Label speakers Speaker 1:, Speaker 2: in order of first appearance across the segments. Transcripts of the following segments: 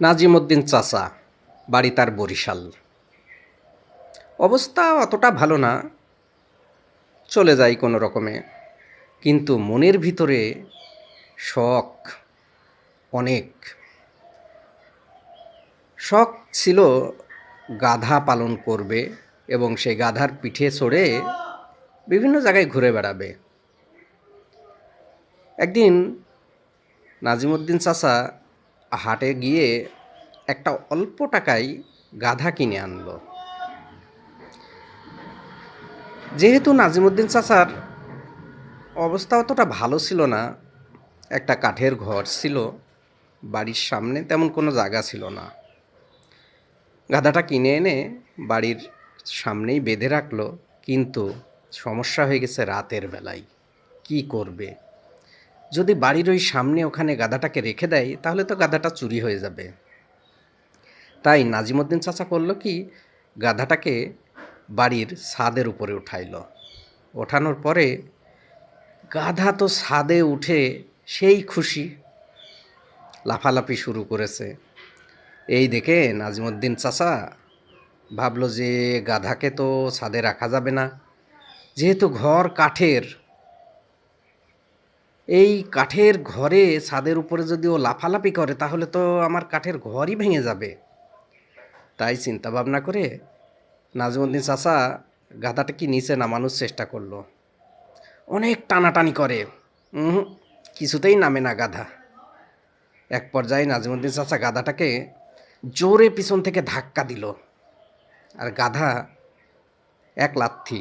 Speaker 1: নাজিমউদ্দিন চাচা, বাড়ি তার বরিশাল। অবস্থা অতটা ভালো না, চলে যাই কোনো রকমে। কিন্তু মনের ভিতরে শখ অনেক। শখ ছিল গাধা পালন করবে এবং সেই গাধার পিঠে চড়ে বিভিন্ন জায়গায় ঘুরে বেড়াবে। একদিন নাজিমউদ্দিন চাচা হাটে গিয়ে একটা অল্প টাকায় গাধা কিনে আনলো। যেহেতু নাজিমউদ্দিন চাচার অবস্থা অতটা ভালো ছিল না, একটা কাঠের ঘর ছিল, বাড়ির সামনে তেমন কোনো জায়গা ছিল না। গাধাটা কিনে এনে বাড়ির সামনেই বেঁধে রাখলো, কিন্তু সমস্যা হয়ে গেছে রাতের বেলায়। কি করবে? যদি বাড়ির ওই সামনে ওখানে গাধাটাকে রেখে দেয় তাহলে তো গাধাটা চুরি হয়ে যাবে। তাই নাজিমউদ্দিন চাচা করলো কি, গাধাটাকে বাড়ির ছাদের উপরে উঠাইল। ওঠানোর পরে গাধা তো ছাদে উঠে সেই খুশি, লাফালাফি শুরু করেছে। এই দেখে নাজিমউদ্দিন চাচা ভাবলো যে গাধাকে তো ছাদে রাখা যাবে না, যেহেতু ঘর কাঠের, এই কাঠের ঘরে ছাদের উপরে যদি ও লাফালাফি করে তাহলে তো আমার কাঠের ঘরই ভেঙে যাবে। তাই চিন্তা ভাবনা করে নাজিমউদ্দিন চাচা গাধাটাকে নিচে নামানোর চেষ্টা করলো। অনেক টানাটানি করে, কিছুতেই নামে না গাধা। এক পর্যায়ে নাজিমউদ্দিন চাচা গাধাটাকে জোরে পিছন থেকে ধাক্কা দিল, আর গাধা এক লাথি।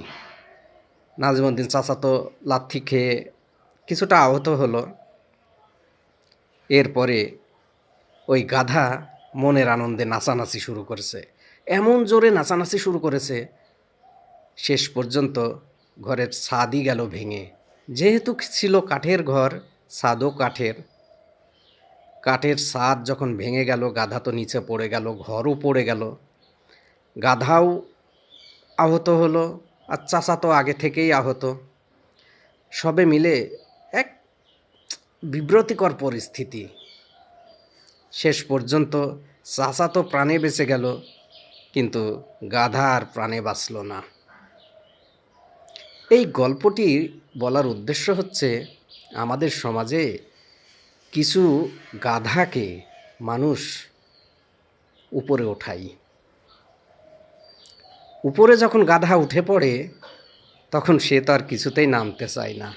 Speaker 1: নাজিমউদ্দিন চাচা তো লাথি খেয়ে কিছুটা আহত হলো। এরপরে ওই গাধা মনের আনন্দে নাচানাচি শুরু করেছে, এমন জোরে নাচানাচি শুরু করেছে শেষ পর্যন্ত ঘরের ছাদই গেল ভেঙে। যেহেতু ছিল কাঠের ঘর, ছাদও কাঠের, কাঠের ছাদ যখন ভেঙে গেল গাধা তো নিচে পড়ে গেল, ঘরও পড়ে গেল, গাধাও আহত হলো, আর চাচা তো আগে থেকেই আহত। সবে মিলে এক বিব্রতিকর পরিস্থিতি। শেষ পর্যন্ত চাচা তো প্রাণে বেঁচে গেল, কিন্তু গাধা আর প্রাণে বাঁচল না। এই গল্পটি বলার উদ্দেশ্য হচ্ছে, আমাদের সমাজে কিছু গাধাকে মানুষ উপরে ওঠায়। উপরে যখন গাধা উঠে পড়ে তখন সে তো আর কিছুতেই নামতে চায় না।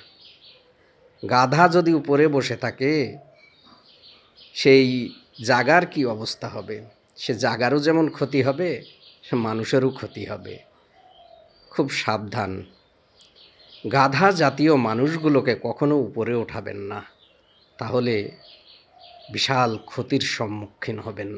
Speaker 1: গাধা যদি উপরে বসে থাকে সেই জাগার কি অবস্থা হবে? সে জাগারও যেমন ক্ষতি হবে, সে মানুষেরও ক্ষতি হবে। খুব সাবধান, গাধা জাতীয় মানুষগুলোকে কখনো উপরে ওঠাবেন না, তাহলে বিশাল ক্ষতির সম্মুখীন হবেন।